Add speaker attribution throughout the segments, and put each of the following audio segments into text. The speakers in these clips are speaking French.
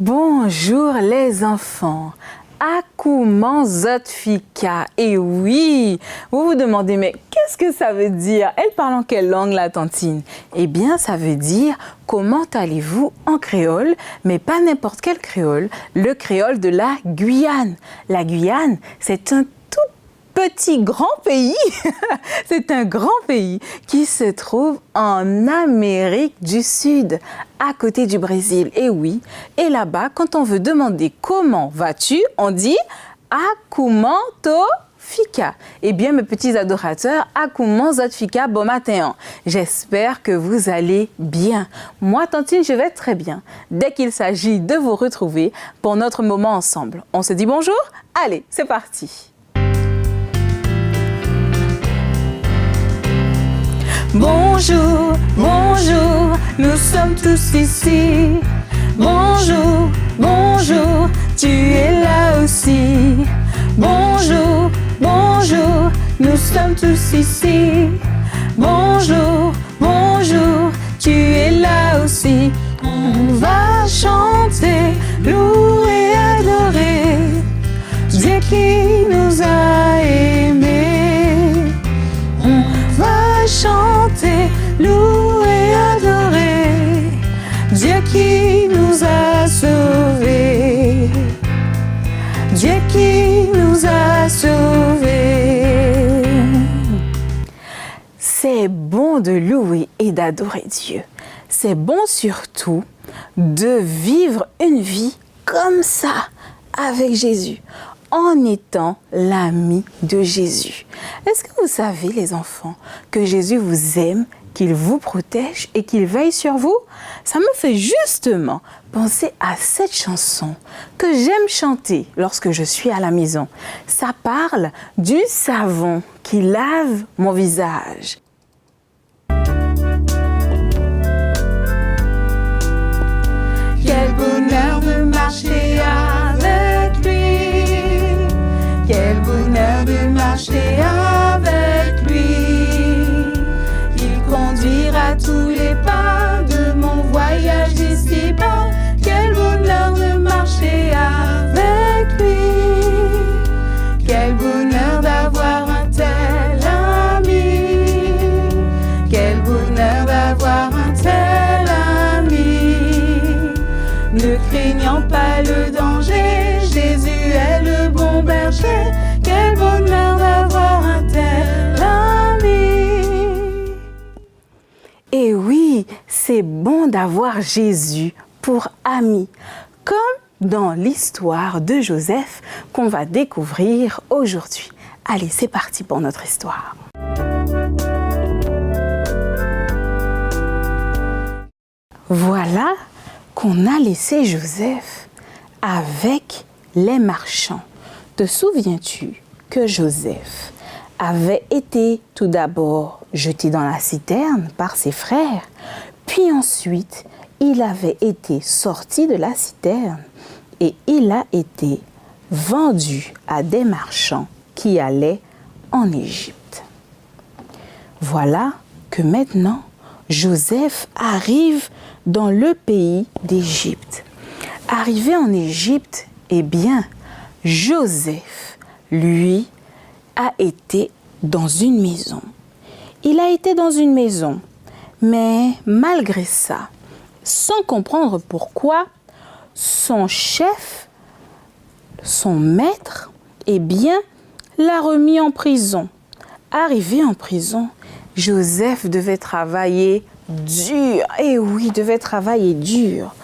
Speaker 1: Bonjour les enfants, Akouman Zotfika. Et oui, vous vous demandez, mais qu'est-ce que ça veut dire? Elle parle en quelle langue la tantine? Eh bien, ça veut dire comment allez-vous en créole, mais pas n'importe quel créole, le créole de la Guyane. La Guyane, c'est un petit grand pays, c'est un grand pays qui se trouve en Amérique du Sud, à côté du Brésil. Et oui, et là-bas, quand on veut demander comment vas-tu, on dit Akouman Fika. Eh bien, mes petits adorateurs, Akouman Zotfika, bon matin. J'espère que vous allez bien. Moi, tantine, je vais très bien. Dès qu'il s'agit de vous retrouver pour notre moment ensemble, on se dit bonjour? Allez, c'est parti. Bonjour, bonjour, nous sommes tous ici. Bonjour, bonjour, tu es là aussi. Bonjour, bonjour, nous sommes tous ici. Bonjour, bonjour, tu es là aussi. On va chanter, louer, adorer Dieu qui nous a aimés. On va chanter, louer, adorer Dieu qui nous a sauvés. Dieu qui nous a sauvés. C'est bon de louer et d'adorer Dieu. C'est bon surtout de vivre une vie comme ça avec Jésus, en étant l'ami de Jésus. Est-ce que vous savez, les enfants, que Jésus vous aime, qu'il vous protège et qu'il veille sur vous? Ça me fait justement penser à cette chanson que j'aime chanter lorsque je suis à la maison. Ça parle du savon qui lave mon visage. Quel bonheur de marcher avec lui. Quel bonheur de marcher avec lui. Il conduira tous les pas de mon voyage ici-bas. Quel bonheur de marcher avec lui. Quel bonheur d'avoir un tel ami. Quel bonheur d'avoir un tel ami. Ne craignant pas le danger, Jésus est le bon berger. Quel bonheur d'avoir un tel ami. Et oui, c'est bon d'avoir Jésus pour ami, comme dans l'histoire de Joseph qu'on va découvrir aujourd'hui. Allez, c'est parti pour notre histoire. Voilà qu'on a laissé Joseph avec les marchands. Te souviens-tu que Joseph avait été tout d'abord jeté dans la citerne par ses frères, puis ensuite il avait été sorti de la citerne et il a été vendu à des marchands qui allaient en Égypte. Voilà que maintenant Joseph arrive dans le pays d'Égypte. Arrivé en Égypte, eh bien, Joseph, lui, a été dans une maison. Il a été dans une maison, mais malgré ça, sans comprendre pourquoi, son chef, son maître, eh bien, l'a remis en prison. Arrivé en prison, Joseph devait travailler dur. Et oui, devait travailler dur.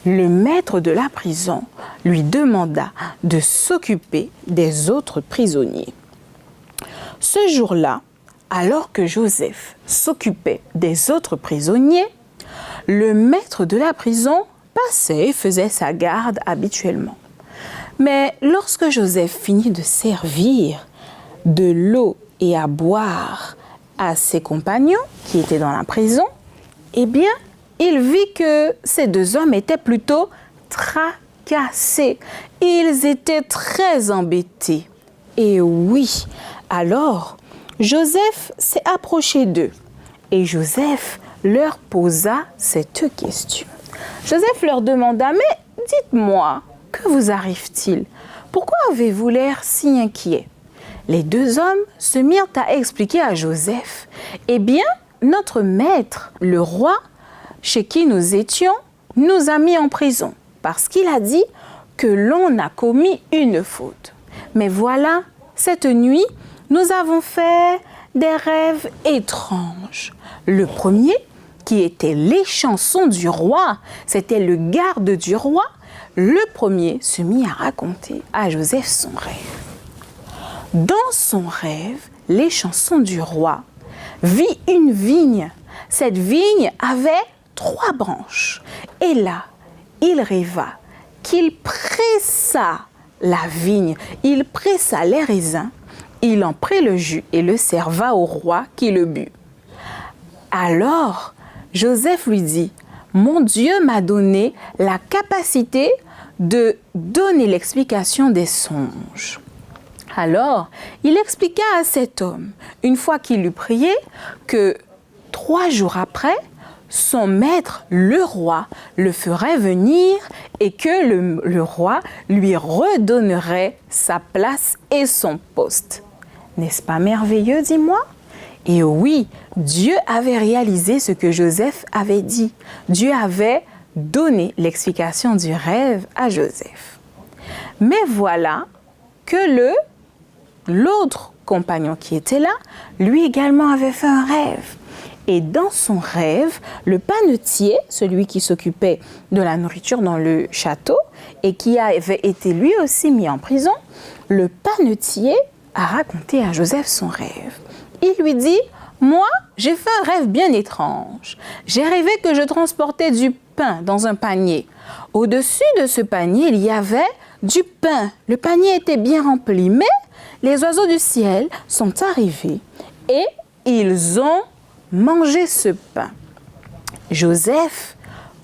Speaker 1: Le maître de la prison lui demanda de s'occuper des autres prisonniers. Ce jour-là, alors que Joseph s'occupait des autres prisonniers, le maître de la prison passait et faisait sa garde habituellement. Mais lorsque Joseph finit de servir de l'eau et à boire à ses compagnons qui étaient dans la prison, eh bien, il vit que ces deux hommes étaient plutôt tracassés. Ils étaient très embêtés. Et oui, alors Joseph s'est approché d'eux et Joseph leur posa cette question. Joseph leur demanda, mais dites-moi, que vous arrive-t-il? Pourquoi avez-vous l'air si inquiet? Les deux hommes se mirent à expliquer à Joseph, eh bien, notre maître, le roi, chez qui nous étions, nous a mis en prison parce qu'il a dit que l'on a commis une faute. Mais voilà, cette nuit, nous avons fait des rêves étranges. Le premier, qui était les chansons du roi, c'était le garde du roi, le premier se mit à raconter à Joseph son rêve. Dans son rêve, les chansons du roi vit une vigne. Cette vigne avait 3 branches. Et là, il rêva qu'il pressa la vigne, il pressa les raisins, il en prit le jus et le serva au roi qui le but. Alors, Joseph lui dit, « Mon Dieu m'a donné la capacité de donner l'explication des songes. » Alors, il expliqua à cet homme, une fois qu'il eut prié, que 3 jours après, son maître, le roi, le ferait venir et que le roi lui redonnerait sa place et son poste. N'est-ce pas merveilleux, dis-moi? Et oui, Dieu avait réalisé ce que Joseph avait dit. Dieu avait donné l'explication du rêve à Joseph. Mais voilà que l'autre compagnon qui était là, lui également avait fait un rêve. Et dans son rêve, le panetier, celui qui s'occupait de la nourriture dans le château et qui avait été lui aussi mis en prison, le panetier a raconté à Joseph son rêve. Il lui dit, « Moi, j'ai fait un rêve bien étrange. J'ai rêvé que je transportais du pain dans un panier. Au-dessus de ce panier, il y avait du pain. Le panier était bien rempli, mais les oiseaux du ciel sont arrivés et ils ont mangé ce pain. » Joseph,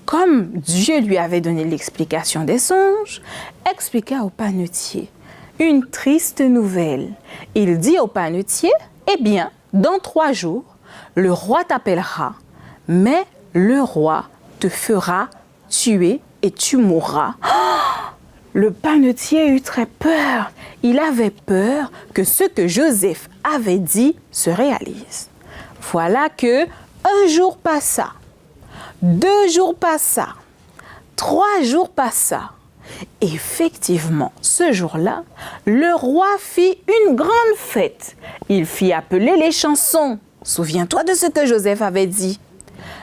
Speaker 1: comme Dieu lui avait donné l'explication des songes, expliqua au panetier une triste nouvelle. Il dit au panetier, « Eh bien, dans 3 jours, le roi t'appellera, mais le roi te fera tuer et tu mourras. » Le panetier eut très peur. Il avait peur que ce que Joseph avait dit se réalise. Voilà que 1 jour passa, 2 jours passa, 3 jours passa. Effectivement, ce jour-là, le roi fit une grande fête. Il fit appeler les chansons. Souviens-toi de ce que Joseph avait dit.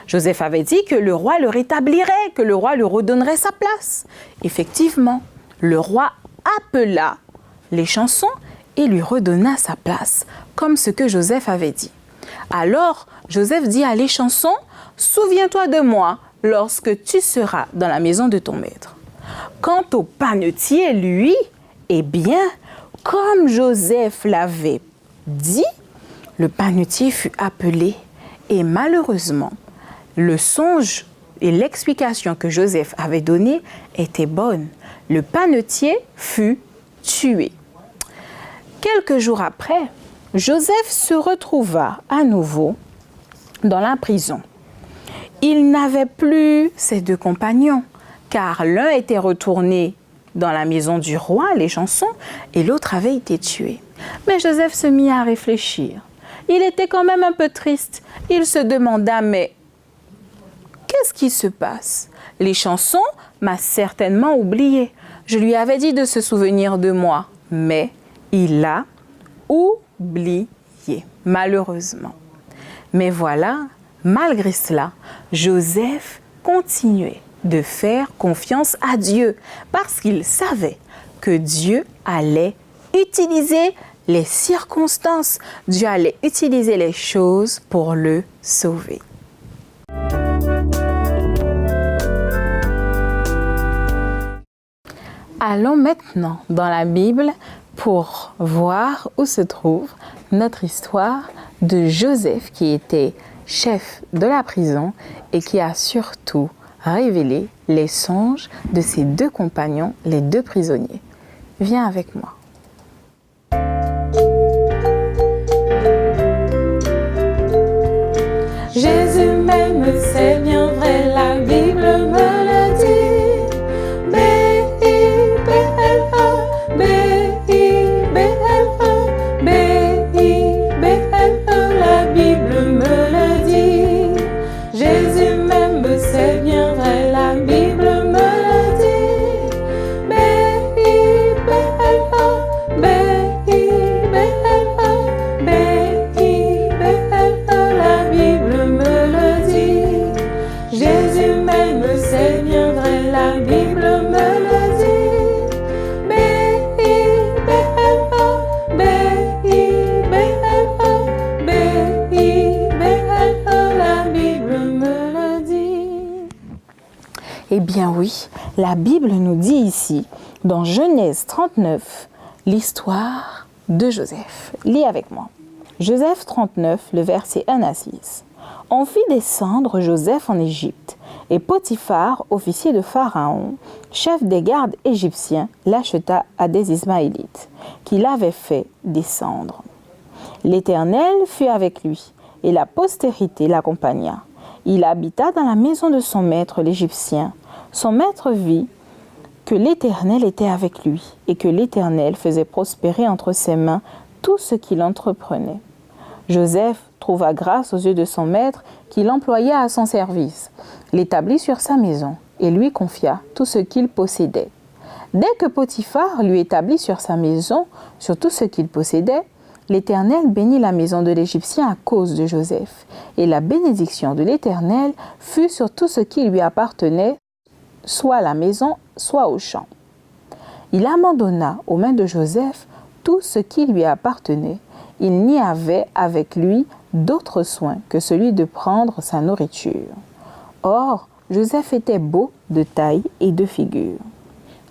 Speaker 1: Joseph avait dit que le roi le rétablirait, que le roi lui redonnerait sa place. Effectivement, le roi appela les chansons et lui redonna sa place, comme ce que Joseph avait dit. Alors, Joseph dit à les chansons, « Souviens-toi de moi lorsque tu seras dans la maison de ton maître. » Quant au panetier, lui, eh bien, comme Joseph l'avait dit, le panetier fut appelé et malheureusement, le songe et l'explication que Joseph avait donnée étaient bonnes. Le panetier fut tué. Quelques jours après, Joseph se retrouva à nouveau dans la prison. Il n'avait plus ses 2 compagnons, car l'un était retourné dans la maison du roi, les chansons, et l'autre avait été tué. Mais Joseph se mit à réfléchir. Il était quand même un peu triste. Il se demanda, mais qu'est-ce qui se passe? Les chansons m'a certainement oublié. Je lui avais dit de se souvenir de moi, mais il l'a oublié, malheureusement. Mais voilà, malgré cela, Joseph continuait de faire confiance à Dieu parce qu'il savait que Dieu allait utiliser les circonstances, Dieu allait utiliser les choses pour le sauver. Allons maintenant dans la Bible pour voir où se trouve notre histoire de Joseph qui était chef de la prison et qui a surtout révéler les songes de ses deux compagnons, les deux prisonniers. Viens avec moi. Jésus m'aime, c'est bien vrai, la Bible me le dit. B-I-B-L-E, B-I-B-L-E, B-I-B-L-E, la Bible me le dit. Jésus m'aime, c'est bien vrai, la Bible me le dit. B-I-B-L-E, B-I-B-L-E, B-I-B-L-E, la Bible me le dit. Jésus m'aime, c'est bien vrai, la Bible me le dit. B-I-B-L-E, B-I-B-L-E, B-I-B-L-E, la Bible me le dit. Eh bien oui, la Bible nous dit ici, dans Genèse 39, l'histoire de Joseph. Lis avec moi. Joseph 39, le verset 1 à 6. On fit descendre Joseph en Égypte, et Potiphar, officier de Pharaon, chef des gardes égyptiens, l'acheta à des Ismaélites, qui l'avaient fait descendre. L'Éternel fut avec lui, et la postérité l'accompagna. Il habita dans la maison de son maître l'Égyptien. Son maître vit que l'Éternel était avec lui, et que l'Éternel faisait prospérer entre ses mains tout ce qu'il entreprenait. Joseph trouva grâce aux yeux de son maître, qui l'employa à son service, l'établit sur sa maison et lui confia tout ce qu'il possédait. Dès que Potiphar lui établit sur sa maison, sur tout ce qu'il possédait, l'Éternel bénit la maison de l'Égyptien à cause de Joseph, et la bénédiction de l'Éternel fut sur tout ce qui lui appartenait, soit à la maison, soit au champ. Il abandonna aux mains de Joseph tout ce qui lui appartenait. Il n'y avait avec lui d'autre soin que celui de prendre sa nourriture. Or, Joseph était beau de taille et de figure.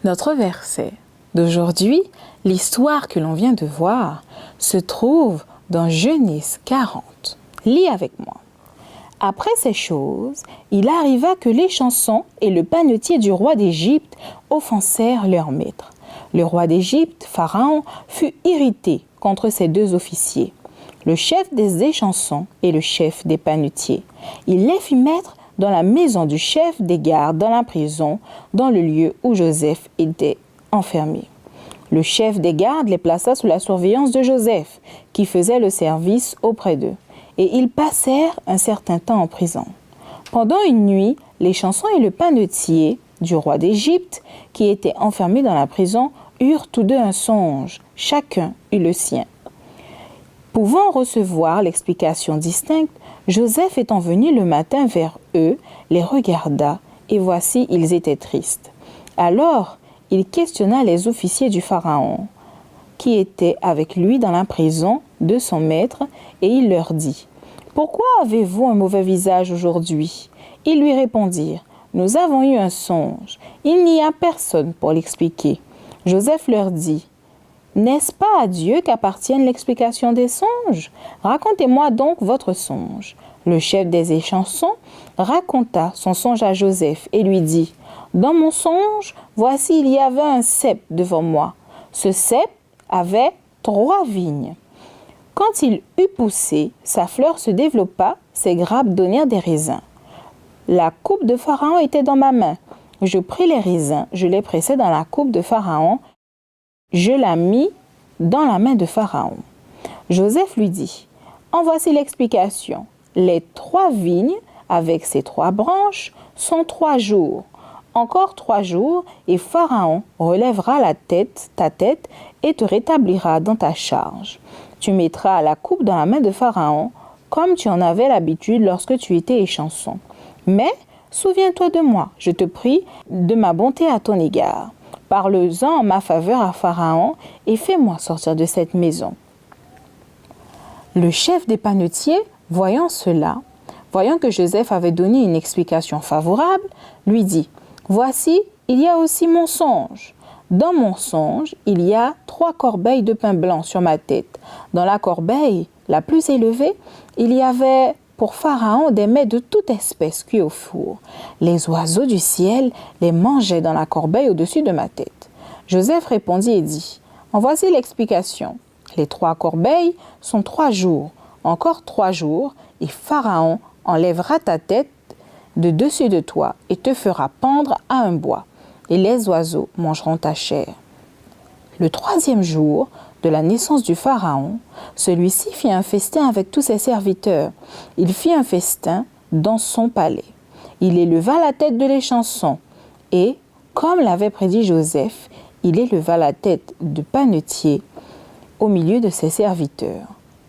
Speaker 1: Notre verset d'aujourd'hui, l'histoire que l'on vient de voir, se trouve dans Genèse 40. Lis avec moi. Après ces choses, il arriva que les chansons et le panetier du roi d'Égypte offensèrent leur maître. Le roi d'Égypte, Pharaon, fut irrité contre ces deux officiers, le chef des échansons et le chef des panetiers. Il les fit mettre dans la maison du chef des gardes, dans la prison, dans le lieu où Joseph était enfermé. Le chef des gardes les plaça sous la surveillance de Joseph, qui faisait le service auprès d'eux, et ils passèrent un certain temps en prison. Pendant une nuit, les chansons et le panetier du roi d'Égypte, qui étaient enfermés dans la prison, eurent tous deux un songe, chacun eut le sien. Pouvant recevoir l'explication distincte, Joseph étant venu le matin vers eux, les regarda, et voici, ils étaient tristes. Alors, il questionna les officiers du Pharaon, qui étaient avec lui dans la prison de son maître, et il leur dit, « Pourquoi avez-vous un mauvais visage aujourd'hui ?» Ils lui répondirent, « Nous avons eu un songe. Il n'y a personne pour l'expliquer. » Joseph leur dit, « N'est-ce pas à Dieu qu'appartienne l'explication des songes? Racontez-moi donc votre songe. » Le chef des échansons raconta son songe à Joseph et lui dit, « Dans mon songe, voici il y avait un cep devant moi. Ce cep avait 3 vignes. Quand il eut poussé, sa fleur se développa, ses grappes donnèrent des raisins. La coupe de Pharaon était dans ma main. Je pris les raisins, je les pressai dans la coupe de Pharaon, je la mis dans la main de Pharaon. » Joseph lui dit, « En voici l'explication. Les 3 vignes, avec ses 3 branches, sont 3 jours. Encore 3 jours, et Pharaon relèvera ta tête, et te rétablira dans ta charge. Tu mettras la coupe dans la main de Pharaon, comme tu en avais l'habitude lorsque tu étais échanson. Mais souviens-toi de moi, je te prie de ma bonté à ton égard. Parle-en en ma faveur à Pharaon, et fais-moi sortir de cette maison. » Le chef des panetiers, voyant cela, voyant que Joseph avait donné une explication favorable, lui dit, « Voici, il y a aussi mon songe. Dans mon songe, il y a 3 corbeilles de pain blanc sur ma tête. Dans la corbeille la plus élevée, il y avait pour Pharaon des mets de toute espèce cuits au four. Les oiseaux du ciel les mangeaient dans la corbeille au-dessus de ma tête. Joseph répondit et dit, en voici l'explication. Les 3 corbeilles sont 3 jours, encore 3 jours, et Pharaon enlèvera ta tête de dessus de toi et te fera pendre à un bois, et les oiseaux mangeront ta chair. Le 3e jour de la naissance du Pharaon, celui-ci fit un festin avec tous ses serviteurs. Il fit un festin dans son palais. Il éleva la tête de l'échanson et, comme l'avait prédit Joseph, il éleva la tête de panetier au milieu de ses serviteurs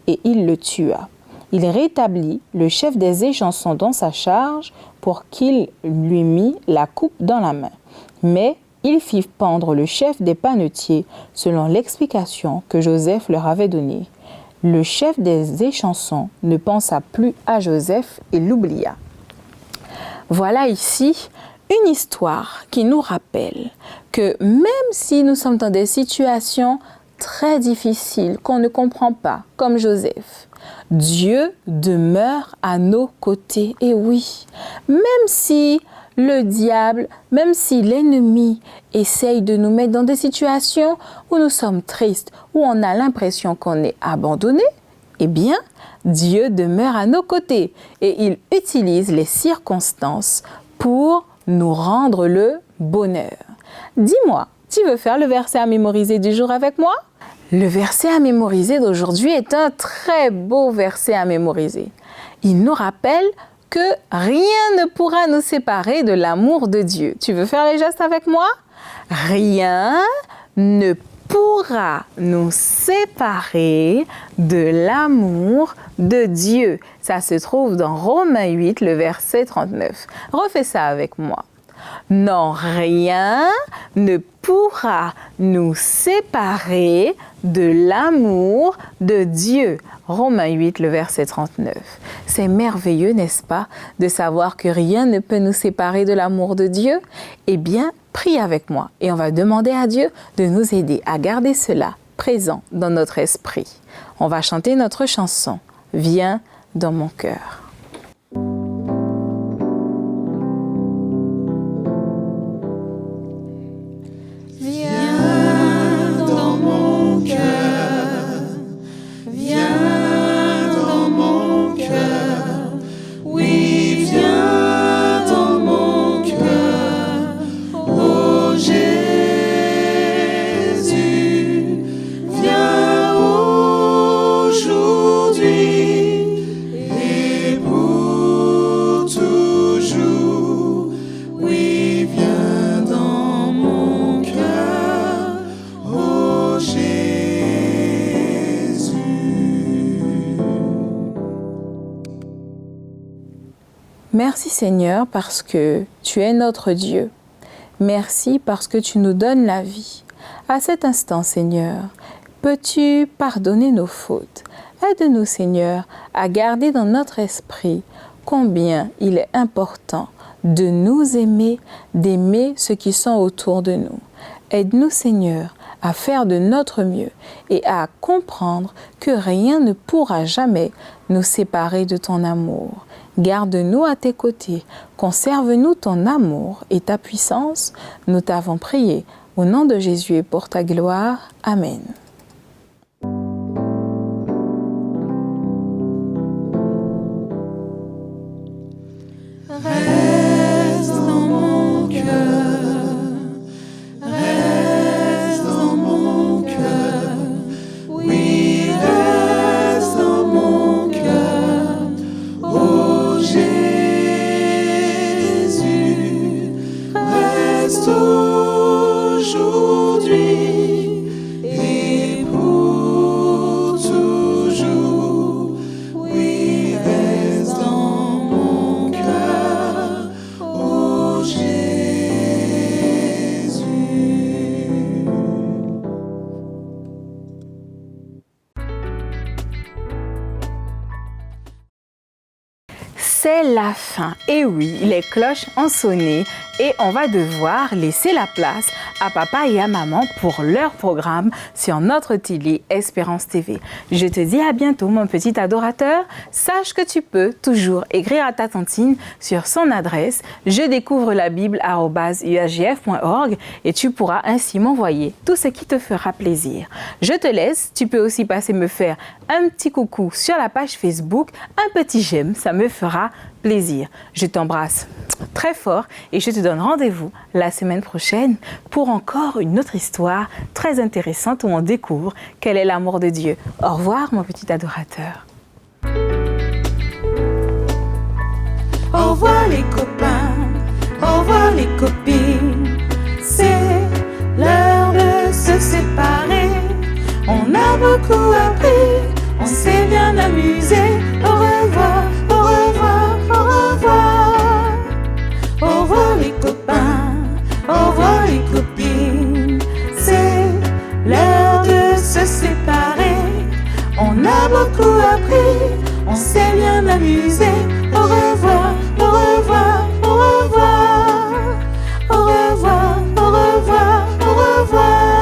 Speaker 1: et il le tua. Il rétablit le chef des échansons dans sa charge pour qu'il lui mît la coupe dans la main. Mais il fit pendre le chef des panetiers selon l'explication que Joseph leur avait donnée. Le chef des échansons ne pensa plus à Joseph et l'oublia. Voilà ici une histoire qui nous rappelle que même si nous sommes dans des situations très difficiles qu'on ne comprend pas, comme Joseph, Dieu demeure à nos côtés. Et oui, même si le diable, même si l'ennemi essaye de nous mettre dans des situations où nous sommes tristes, où on a l'impression qu'on est abandonné, eh bien, Dieu demeure à nos côtés et il utilise les circonstances pour nous rendre le bonheur. Dis-moi, tu veux faire le verset à mémoriser du jour avec moi? Le verset à mémoriser d'aujourd'hui est un très beau verset à mémoriser. Il nous rappelle que rien ne pourra nous séparer de l'amour de Dieu. Tu veux faire les gestes avec moi? Rien ne pourra nous séparer de l'amour de Dieu. Ça se trouve dans Romains 8, le verset 39. Refais ça avec moi. Non, rien ne pourra nous séparer de l'amour de Dieu. Romains 8, le verset 39. C'est merveilleux, n'est-ce pas, de savoir que rien ne peut nous séparer de l'amour de Dieu? Eh bien, prie avec moi et on va demander à Dieu de nous aider à garder cela présent dans notre esprit. On va chanter notre chanson « Viens dans mon cœur ». Merci Seigneur parce que tu es notre Dieu. Merci parce que tu nous donnes la vie. À cet instant, Seigneur, peux-tu pardonner nos fautes? Aide-nous, Seigneur, à garder dans notre esprit combien il est important de nous aimer, d'aimer ceux qui sont autour de nous. Aide-nous, Seigneur, à faire de notre mieux et à comprendre que rien ne pourra jamais nous séparer de ton amour. Garde-nous à tes côtés, conserve-nous ton amour et ta puissance. Nous t'avons prié au nom de Jésus et pour ta gloire. Amen.
Speaker 2: Reste dans mon cœur, reste dans mon cœur, oui, reste dans mon cœur, ô Jésus, reste aujourd'hui et
Speaker 1: c'est la fin. Et oui, les cloches ont sonné et on va devoir laisser la place à papa et à maman pour leur programme sur notre télé Espérance TV. Je te dis à bientôt, mon petit adorateur. Sache que tu peux toujours écrire à ta tantine sur son adresse je-découvre-la-bible@uagf.org et tu pourras ainsi m'envoyer tout ce qui te fera plaisir. Je te laisse. Tu peux aussi passer me faire un petit coucou sur la page Facebook, un petit j'aime, ça me fera plaisir. Je t'embrasse très fort et je te donne rendez-vous la semaine prochaine pour encore une autre histoire très intéressante où on découvre quel est l'amour de Dieu. Au revoir, mon petit adorateur.
Speaker 2: Au revoir les copains, au revoir les copines. C'est l'heure de se séparer. On a beaucoup appris, on s'est bien amusé. Au revoir, au revoir, au revoir. Au revoir les copains, au revoir les copines. C'est l'heure de se séparer. On a beaucoup appris, on s'est bien amusé. Au revoir, au revoir, au revoir. Au revoir, au revoir, au revoir.